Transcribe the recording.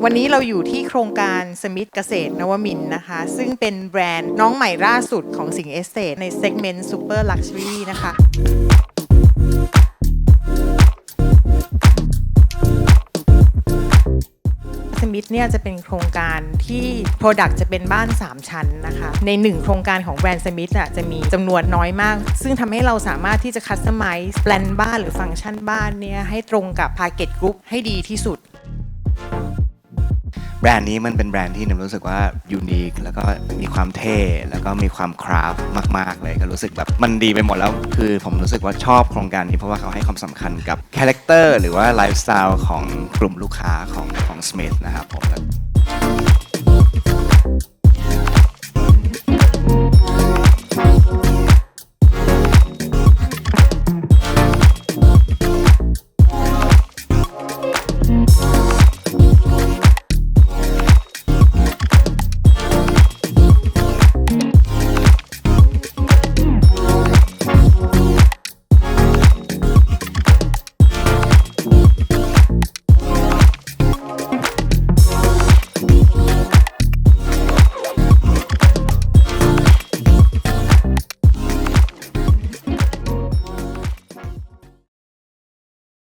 วันนี้เราอยู่ที่โครงการสมิธเกษตรนวมินทร์นะคะซึ่งเป็นแบรนด์น้องใหม่ล่าสุดของสิงห์เอสเตทในเซกเมนต์ซูเปอร์ลักชัวรี่นะคะสมิธเนี่ยจะเป็นโครงการที่ Product จะเป็นบ้าน3ชั้นนะคะใน1โครงการของแบรนด์สมิธจะมีจำนวนน้อยมากซึ่งทำให้เราสามารถที่จะ Customize แปลนบ้านหรือฟังก์ชันบ้านเนี่ยให้ตรงกับ Target Group ให้ดีที่สุดแบรนด์นี้มันเป็นแบรนด์ที่ผมรู้สึกว่ายูนิคแล้วก็มีความเท่แล้วก็มีความคราฟต์มากๆเลยก็รู้สึกแบบมันดีไปหมดแล้วคือผมรู้สึกว่าชอบโครงการนี้เพราะว่าเขาให้ความสำคัญกับคาแรคเตอร์หรือว่าไลฟ์สไตล์ของกลุ่มลูกค้าของ Smith นะครับผม